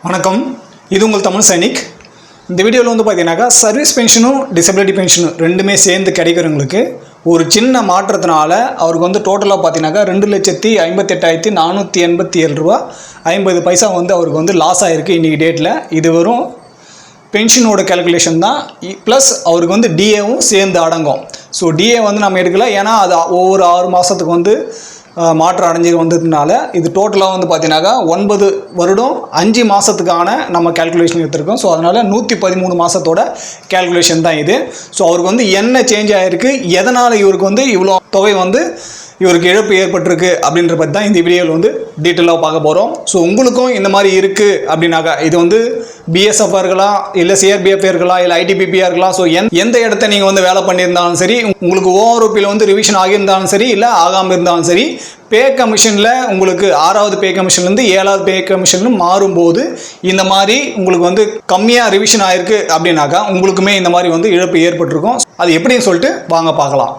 வணக்கம், இது உங்கள் தமிழ் சைனிக். இந்த வீடியோவில் வந்து பார்த்தீங்கன்னாக்கா சர்வீஸ் பென்ஷனும் டிசபிலிட்டி பென்ஷனும் ரெண்டுமே சேர்ந்து கிடைக்கிறவங்களுக்கு ஒரு சின்ன மாற்றத்தினால அவருக்கு வந்து டோட்டலாக பார்த்தீங்கன்னாக்கா 2,58,487 ரூபா 50 பைசா வந்து அவருக்கு வந்து லாஸ் ஆகிருக்கு இன்றைக்கி டேட்டில். இது வெறும் பென்ஷனோட கேல்குலேஷன் தான், ப்ளஸ் அவருக்கு வந்து டிஏவும் சேர்ந்து அடங்கும். ஸோ டிஏ வந்து நம்ம எடுக்கல, ஏன்னா அது ஒவ்வொரு 6 மாதத்துக்கு வந்து மாற்றம் அடைஞ்சி வந்ததுனால இது டோட்டலாக வந்து பார்த்தீங்கன்னாக்கா 9 வருடம் 5 மாதத்துக்கான நம்ம கேல்குலேஷன் எடுத்திருக்கோம். ஸோ அதனால் 113 மாதத்தோட கேல்குலேஷன் தான் இது. ஸோ அவருக்கு வந்து என்ன சேஞ்ச் ஆகிருக்கு, எதனால் இவருக்கு வந்து இவ்வளோ தொகை வந்து இவருக்கு இழப்பு ஏற்பட்டிருக்கு அப்படின்ற பற்றி தான் இந்த வீடியோவில் வந்து டீட்டெயிலாக பார்க்க போகிறோம். ஸோ உங்களுக்கும் இந்த மாதிரி இருக்குது அப்படின்னாக்கா இது வந்து பிஎஸ்எஃப் இருக்கலாம், இல்லை சிஆர்பிஎஃப் இருக்கலாம், இல்லை ஐடிபிபியாக இருக்கலாம். ஸோ எந்த இடத்த நீங்கள் வந்து வேலை பண்ணியிருந்தாலும் சரி, உங்களுக்கு ஓஆர்ஓபியில் வந்து ரிவிஷன் ஆகியிருந்தாலும் சரி, இல்லை ஆகாமல் இருந்தாலும் சரி, பே கமிஷனில் உங்களுக்கு 6வது பே கமிஷன்லேருந்து 7வது பே கமிஷன் மாறும்போது இந்த மாதிரி உங்களுக்கு வந்து கம்மியாக ரிவிஷன் ஆகிருக்கு அப்படின்னாக்கா உங்களுக்குமே இந்த மாதிரி வந்து இழப்பு ஏற்பட்டிருக்கும். அது எப்படின்னு சொல்லிட்டு வாங்க பார்க்கலாம்.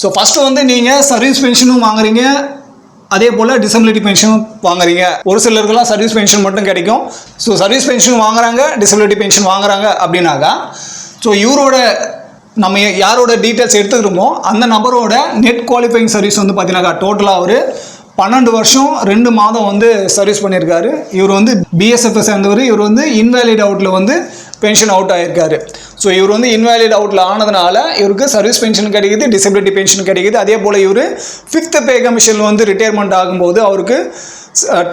ஸோ ஃபஸ்ட்டு வந்து நீங்கள் சர்வீஸ் பென்ஷனும் வாங்குறீங்க, அதே போல் டிசபிலிட்டி பென்ஷனும் வாங்குறீங்க. ஒரு சிலருக்கெல்லாம் சர்வீஸ் பென்ஷன் மட்டும் கிடைக்கும். ஸோ சர்வீஸ் பென்ஷன் வாங்குறாங்க, டிசபிலிட்டி பென்ஷன் வாங்குறாங்க அப்படின்னாக்கா ஸோ இவரோட நம்ம யாரோட டீட்டெயில்ஸ் எடுத்துக்கிறோமோ அந்த நபரோட நெட் குவாலிஃபைங் சர்வீஸ் வந்து பார்த்தீங்கன்னாக்கா டோட்டலாக ஒரு 12 வருஷம் 2 மாதம் வந்து சர்வீஸ் பண்ணியிருக்காரு. இவர் வந்து பிஎஸ்எஃப் சேர்ந்தவர். இவர் வந்து இன்வேலிட் அவுட்டில் வந்து பென்ஷன் அவுட் ஆகியிருக்காரு. ஸோ இவர் வந்து இன்வேலிட் அவுட்டில் ஆனதுனால இவருக்கு சர்வீஸ் பென்ஷன் கிடைக்குது, டிசபிலிட்டி பென்ஷன் கிடைக்குது. அதே போல் இவர் 5th பே கமிஷன் வந்து ரிட்டையர்மெண்ட் ஆகும்போது அவருக்கு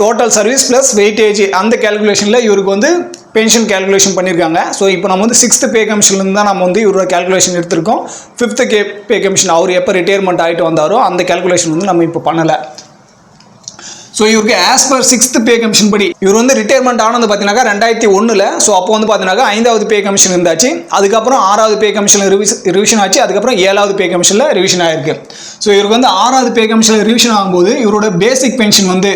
டோட்டல் சர்வீஸ் ப்ளஸ் வெயிட்டேஜ் அந்த கேல்குலேஷனில் இவருக்கு வந்து பென்ஷன் கேல்குலேஷன் பண்ணியிருக்காங்க. ஸோ இப்போ நம்ம வந்து 6th பே கமிஷன்லேருந்து தான் நம்ம வந்து இவரோட கேல்குலேஷன் எடுத்திருக்கோம். 5th பே கமிஷன் அவர் எப்போ ரிட்டையர்மெண்ட் ஆகிட்டு வந்தாரோ அந்த கேல்குலேஷன் வந்து நம்ம இப்போ பண்ணலை. ஸோ இவருக்கு as per 6th pay commission படி இவர் வந்து ரிட்டையர்மெண்ட் ஆனது பார்த்தீங்கன்னாக்கா 2001. ஸோ அப்போ வந்து பார்த்தீங்கன்னாக்கா 5வது பே கமிஷன் இருந்தாச்சு. அதுக்கப்புறம் 6வது பே கமிஷனில் ரிவிஷன் ஆச்சு. அதுக்கப்புறம் 7வது பே கமிஷனில் ரிவிஷன் ஆகிருக்கு. ஸோ இவருக்கு வந்து 6வது பே கமிஷனில் ரிவிஷன் ஆகும்போது இவரோட பேசிக் பென்ஷன் வந்து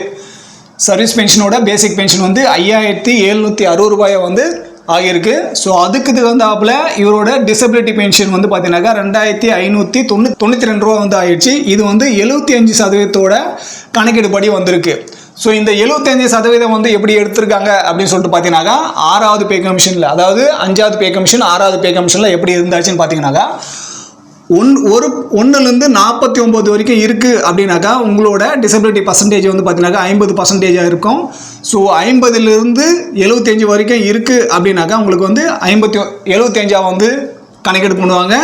சர்வீஸ் பென்ஷனோட பேசிக் பென்ஷன் வந்து 5,760 ரூபாயை வந்து ஆகியிருக்கு. ஸோ அதுக்கு தகுந்தாப்புல இவரோட டிசபிலிட்டி பென்ஷன் வந்து பார்த்தீங்கன்னாக்கா 2,592 ரூபா வந்து ஆயிடுச்சு. இது வந்து 75% கணக்கீடு படி வந்திருக்கு. ஸோ இந்த 75% வந்து எப்படி எடுத்திருக்காங்க அப்படின்னு சொல்லிட்டு பார்த்தீங்கன்னாக்கா 6வது பே கமிஷனில், அதாவது 5வது பே கமிஷன் 6வது பே கமிஷனில் எப்படி இருந்தாச்சுன்னு பார்த்தீங்கன்னாக்கா 1லேருந்து 49 வரைக்கும் இருக்குது அப்படின்னாக்கா உங்களோட டிசபிலிட்டி பர்சன்டேஜ் வந்து பார்த்தீங்கன்னாக்கா 50% இருக்கும். ஸோ 50லேருந்து 75 வரைக்கும் இருக்குது அப்படின்னாக்கா உங்களுக்கு வந்து 75 வந்து கணக்கெடு பண்ணுவாங்க.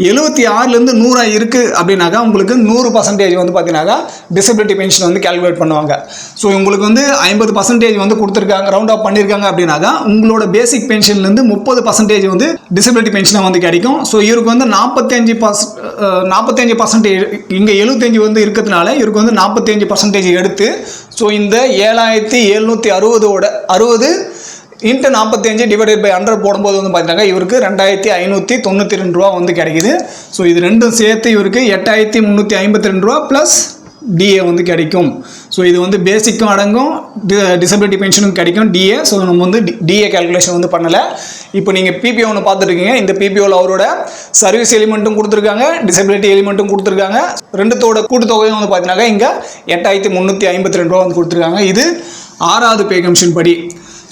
76லேருந்து 100 இருக்குது அப்படின்னாக்கா உங்களுக்கு 100% வந்து பார்த்தீங்கன்னாக்கா டிசபிலிட்டி பென்ஷன் வந்து கேல்குலேட் பண்ணுவாங்க. ஸோ உங்களுக்கு வந்து 50% வந்து கொடுத்துருக்காங்க, ரவுண்ட் ஆஃப் பண்ணியிருக்காங்க அப்படின்னாக்கா உங்களோட பேசிக் பென்ஷன்லேருந்து 30% வந்து டிசபிலிட்டி பென்ஷனாக வந்து கிடைக்கும். ஸோ இவருக்கு வந்து 45% இங்கே 75 வந்து இருக்கிறதுனால இவருக்கு வந்து 45% எடுத்து ஸோ இந்த 7,760 இன்ட்டு 45 டிவைடட் பை 100 போடும்போது வந்து பார்த்தீங்கன்னா இவருக்கு 2,592 ரூபா வந்து கிடைக்குது. ஸோ இது ரெண்டும் சேர்த்து இவருக்கு 8,352 ரூபா ப்ளஸ் டிஏ வந்து கிடைக்கும். ஸோ இது வந்து பேசிக்கும் அடங்கும், டிசபிலிட்டி பென்ஷனும் கிடைக்கும் டிஏ. ஸோ நம்ம வந்து டிஏ கேல்குலேஷன் வந்து பண்ணலை. இப்போ நீங்கள் பிபிஓ ஒன்று பார்த்துருக்கீங்க. இந்த பிபிஓவில் அவரோட சர்வீஸ் எலிமெண்ட்டும் கொடுத்துருக்காங்க, டிசபிலிட்டி எலிமெண்ட்டும் கொடுத்துருக்காங்க. ரெண்டுத்தோட கூட்டுத்தொகையும் வந்து பார்த்தீங்கன்னா இங்கே 8,352 ரூபா வந்து கொடுத்துருக்காங்க. இது 6வது பே கமிஷன் படி.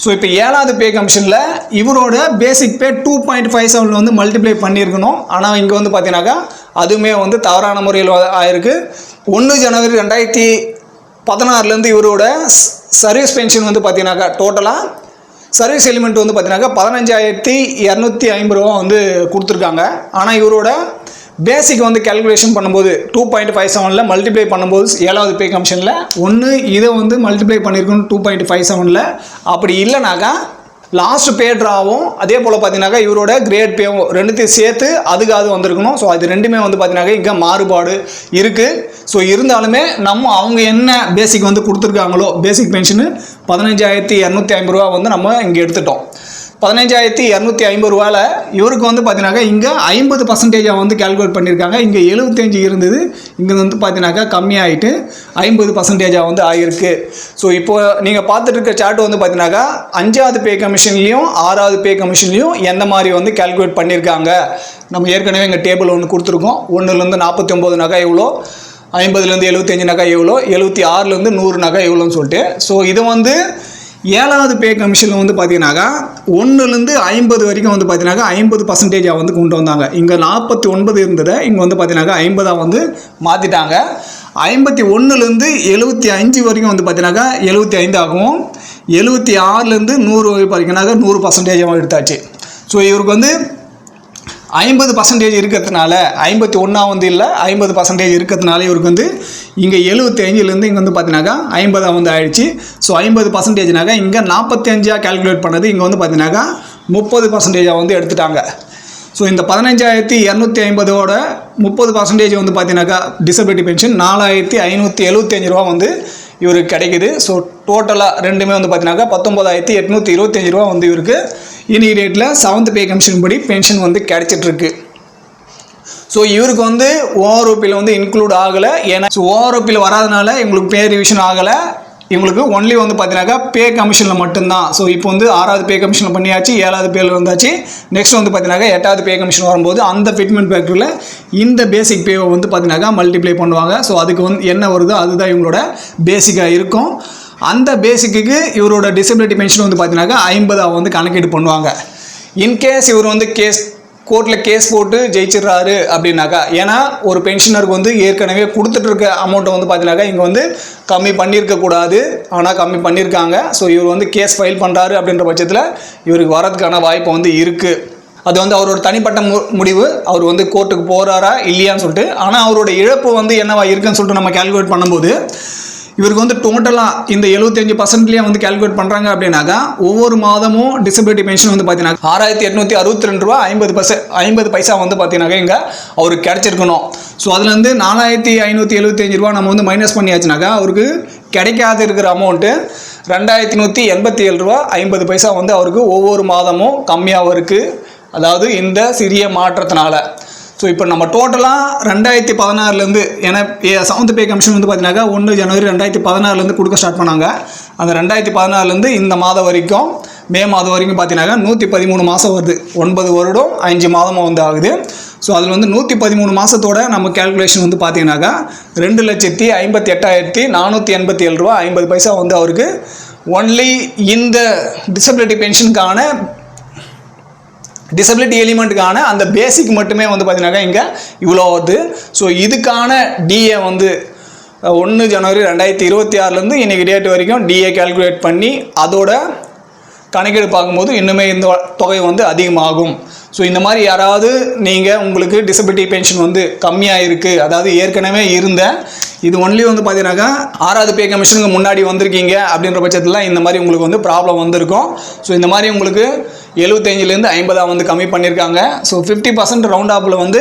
ஸோ இப்போ 7வது பே கமிஷனில் இவரோட பேசிக் பே 2.57 வந்து மல்டிப்ளை பண்ணியிருக்கணும். ஆனால் இங்கே வந்து பார்த்தீங்கன்னாக்கா அதுவுமே வந்து தவறான முறையில் ஆயிருக்கு. 1 ஜனவரி 2016 இவரோட சர்வீஸ் பென்ஷன் வந்து பார்த்தீங்கன்னாக்கா டோட்டலாக சர்வீஸ் எலிமெண்ட் வந்து பார்த்தீங்கன்னாக்கா 15,250 ரூபா வந்து கொடுத்துருக்காங்க. ஆனால் இவரோட பேசிக் வந்து கேல்குலேஷன் பண்ணும்போது 2.57 மல்டிப்ளை பண்ணும்போது 7வது பே கமிஷனில் ஒன்று இதை வந்து மல்டிப்ளை பண்ணியிருக்கணும் 2.57. அப்படி இல்லைனாக்கா லாஸ்ட் பே ட்ராவும் அதே போல் பார்த்தீங்கன்னாக்கா இவரோட கிரேட் பேவும் ரெண்டுத்தையும் சேர்த்து அதுக்காக வந்திருக்கணும். ஸோ அது ரெண்டுமே வந்து பார்த்தீங்கன்னாக்கா இங்கே மாறுபாடு இருக்குது. ஸோ இருந்தாலுமே நம்ம அவங்க என்ன பேசிக் வந்து கொடுத்துருக்காங்களோ பேசிக் பென்ஷனு 15,250 ரூபா வந்து நம்ம இங்கே எடுத்துட்டோம். 15,250 ரூபாயில் இவருக்கு வந்து பார்த்தீங்கன்னாக்கா இங்கே 50% வந்து கேல்குலேட் பண்ணியிருக்காங்க. இங்கே 75 இருந்தது, இங்கே வந்து பார்த்தீங்கன்னாக்கா கம்மியாகிட்டு 50% வந்து ஆகிருக்கு. ஸோ இப்போ நீங்கள் பார்த்துட்டு இருக்க சார்ட் வந்து பார்த்தீங்கன்னாக்கா 5வது பே கமிஷன்லேயும் 6வது பே கமிஷன்லேயும் எந்த மாதிரி வந்து கேல்குலேட் பண்ணியிருக்காங்க. நம்ம ஏற்கனவே இங்கே டேபிள் ஒன்று கொடுத்துருக்கோம். 1லேருந்து 49 எவ்வளோ, 50லேருந்து 75 நகை எவ்வளோ, 76லேருந்து 100 நகை எவ்வளோன்னு சொல்லிட்டு. ஸோ இது வந்து 7வது பே கமிஷனில் வந்து பார்த்தீங்கன்னாக்கா 1லேருந்து 50 வரைக்கும் வந்து பார்த்தீங்கன்னாக்கா 50% வந்து கொண்டு வந்தாங்க. இங்கே 49 இருந்ததை இங்கே வந்து பார்த்தீங்கன்னாக்கா 50 வந்து மாற்றிட்டாங்க. 51லேருந்து 75 வரைக்கும் வந்து பார்த்தீங்கன்னாக்கா 75 ஆகும். 76லேருந்து 100 வரைக்கும்னாக்கா 100% எடுத்தாச்சு. ஸோ இவருக்கு வந்து 50% இருக்கிறதுனால 51 வந்து இல்லை 50% இருக்கிறதுனால இவருக்கு வந்து இங்கே 75லேருந்து இங்கே வந்து பார்த்தீங்கன்னாக்கா 50 வந்து ஆயிடுச்சு. ஸோ 50%னாக்கா இங்கே 45 கால்குலேட் பண்ணது இங்கே வந்து பார்த்தீங்கன்னாக்கா 30% வந்து எடுத்துட்டாங்க. ஸோ இந்த 15,250ஓட 30% வந்து பார்த்தீங்கன்னாக்கா டிசபிலிட்டி பென்ஷன் 4,575 ரூபா வந்து இவருக்கு கிடைக்குது. ஸோ டோட்டலாக ரெண்டுமே வந்து பார்த்தீங்கன்னாக்கா 19,825 ரூபா வந்து இவருக்கு இன்னைக்கு டேட்டில் 7th பே கமிஷன் படி பென்ஷன் வந்து கிடைச்சிட்ருக்கு. ஸோ இவருக்கு வந்து ஓஆர்ஓபியில் வந்து இன்க்ளூட் ஆகலை. ஏன்னா ஓஆர்ஓபியில் வராதனால எங்களுக்கு பே ரிவிஷன் ஆகலை. இவங்களுக்கு ஒன்லி வந்து பார்த்தீங்கன்னாக்கா பே கமிஷனில் மட்டும்தான். ஸோ இப்போ வந்து 6வது பே கமிஷனில் பண்ணியாச்சு, 7வது பேரில் வந்தாச்சு. நெக்ஸ்ட் வந்து பார்த்தீங்கன்னாக்கா 8வது பே கமிஷன் வரும்போது அந்த ஃபிட்மெண்ட் ஃபேக்டரியில் இந்த பேசிக் பேவை வந்து பார்த்தீங்கன்னாக்கா மல்டிப்ளை பண்ணுவாங்க. ஸோ அதுக்கு வந்து என்ன வருதோ அதுதான் இவங்களோட பேசிக்காக இருக்கும். அந்த பேசிக்கு இவரோட டிசபிலிட்டி பென்ஷன் வந்து பார்த்தீங்கன்னாக்கா 50 வந்து கணக்கீடு பண்ணுவாங்க. இன்கேஸ் இவர் வந்து கோர்ட்டில் கேஸ் போட்டு ஜெயிச்சிடுறாரு அப்படின்னாக்கா, ஏன்னா ஒரு பென்ஷனருக்கு வந்து ஏற்கனவே கொடுத்துட்டு இருக்க அமௌண்ட்டை வந்து பார்த்தீங்கன்னாக்கா இங்கே வந்து கம்மி பண்ணியிருக்கக்கூடாது, ஆனால் கம்மி பண்ணியிருக்காங்க. ஸோ இவர் வந்து கேஸ் ஃபைல் பண்ணுறாரு அப்படின்ற பட்சத்தில் இவருக்கு வரதுக்கான வாய்ப்பு வந்து இருக்குது. அது வந்து அவரோட தனிப்பட்ட முடிவு. அவர் வந்து கோர்ட்டுக்கு போகிறாரா இல்லையான்னு சொல்லிட்டு. ஆனால் அவரோட இழப்பு வந்து என்னவா இருக்குன்னு சொல்லிட்டு நம்ம கால்குலேட் பண்ணும்போது இவருக்கு வந்து டோட்டலாக இந்த 75%லேயே வந்து கால்குலேட் பண்ணுறாங்க அப்படின்னாக்கா ஒவ்வொரு மாதமும் டிசபிலிட்டி பென்ஷன் வந்து பார்த்தீங்கன்னா 6,862 ரூபா 50 பைசா வந்து பார்த்தீங்கன்னாக்கா இங்கே அவருக்கு கிடச்சிருக்கணும். ஸோ அதுலேருந்து 4,575 ரூபா நம்ம வந்து மைனஸ் பண்ணியாச்சுனாக்கா அவருக்கு கிடைக்காது இருக்கிற அமௌண்ட்டு 2,187 ரூபா 50 பைசா வந்து அவருக்கு ஒவ்வொரு மாதமும் கம்மியாக இருக்குது. அதாவது இந்த சிறிய மாற்றத்தினால. ஸோ இப்போ நம்ம டோட்டலாக 2016லேருந்து, ஏன்னா 7th பே கமிஷன் வந்து பார்த்தீங்கன்னாக்கா 1 ஜனவரி 2016லேருந்து கொடுக்க ஸ்டார்ட் பண்ணாங்க. அந்த 2016லேருந்து இந்த மாதம் வரைக்கும் மே மாதம் வரைக்கும் பார்த்தீங்கன்னாக்கா 113 மாதம் வருது. 9 வருடம் 5 மாதமும் வந்து ஆகுது. ஸோ அதில் வந்து 113 மாதத்தோட நம்ம கேல்குலேஷன் வந்து பார்த்தீங்கன்னாக்கா 2,58,487 ரூபா 50 பைசா வந்து அவருக்கு ஒன்லி இந்த டிசபிலிட்டி பென்ஷனுக்கான டிசபிலிட்டி எலிமெண்ட்டுக்கான அந்த பேசிக் மட்டுமே வந்து பார்த்தீங்கன்னாக்கா இங்கே இவ்வளோ வருது. ஸோ இதுக்கான டிஏ வந்து 1 ஜனவரி 2026லேருந்து இன்றைக்கி டேட் வரைக்கும் டிஏ கால்குலேட் பண்ணி அதோட கணக்கீடு பார்க்கும்போது இன்னுமே இந்த தொகை வந்து அதிகமாகும். ஸோ இந்த மாதிரி யாராவது நீங்கள் உங்களுக்கு டிசபிலிட்டி பென்ஷன் வந்து கம்மியாக இருக்குது, அதாவது ஏற்கனவே இருந்த இது ஒன்லி வந்து பார்த்தீங்கன்னாக்கா 6வது பே கமிஷனுக்கு முன்னாடி வந்திருக்கீங்க அப்படின்ற பட்சத்தில் இந்த மாதிரி உங்களுக்கு வந்து ப்ராப்ளம் வந்திருக்கும். ஸோ இந்த மாதிரி உங்களுக்கு 75லேருந்து 50 வந்து கம்மி பண்ணியிருக்காங்க. ஸோ 50% ரவுண்ட் ஆப்பில் வந்து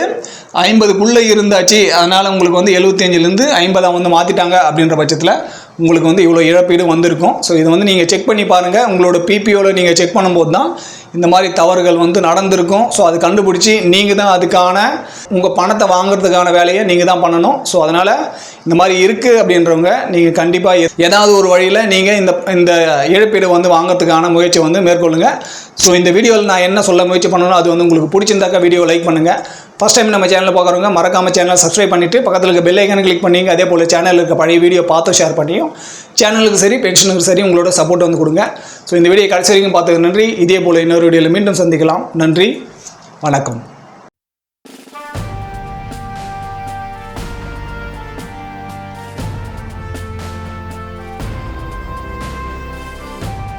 50க்குள்ளே இருந்தாச்சு. அதனால் உங்களுக்கு வந்து 75லேருந்து 50 வந்து மாற்றிட்டாங்க அப்படின்ற பட்சத்தில் உங்களுக்கு வந்து இவ்வளோ இழப்பீடு வந்திருக்கும். ஸோ இதை வந்து நீங்கள் செக் பண்ணி பாருங்கள். உங்களோட பிபிஓவில் நீங்கள் செக் பண்ணும்போது தான் இந்த மாதிரி தவறுகள் வந்து நடந்திருக்கும். ஸோ அது கண்டுபிடிச்சி நீங்கள் தான் அதுக்கான உங்கள் பணத்தை வாங்குறதுக்கான வேலையை நீங்கள் தான் பண்ணணும். ஸோ அதனால் இந்த மாதிரி இருக்குது அப்படின்றவங்க நீங்கள் கண்டிப்பாக ஏதாவது ஒரு வழியில் நீங்கள் இந்த இழப்பீடு வந்து வாங்கிறதுக்கான முயற்சி வந்து மேற்கொள்ளுங்கள். ஸோ இந்த வீடியோவில் நான் என்ன சொல்ல முயற்சி பண்ணணும், அது வந்து உங்களுக்கு பிடிச்சிருந்தாக்கா வீடியோ லைக் பண்ணுங்கள். ஃபஸ்ட் டைம் நம்ம சேனலில் பார்க்குறவங்க மறக்காமல் சேனலை சப்ஸ்கிரைப் பண்ணிவிட்டு பக்கத்தில் இருக்க பெல் ஐக்கானை கிளிக் பண்ணிங்க. அதே போல் சேனலில் இருக்க பழைய வீடியோ பார்த்து ஷேர் பண்ணியும் சேனலுக்கு சரி பென்ஷனுக்கு சரி உங்களோட சப்போர்ட் வந்து கொடுங்க. ஸோ இந்த வீடியோ கடைசி வரைக்கும் பார்த்ததுக்கு நன்றி. இதே போல் இன்னொரு வீடியோவில் மீண்டும் சந்திக்கலாம். நன்றி, வணக்கம்.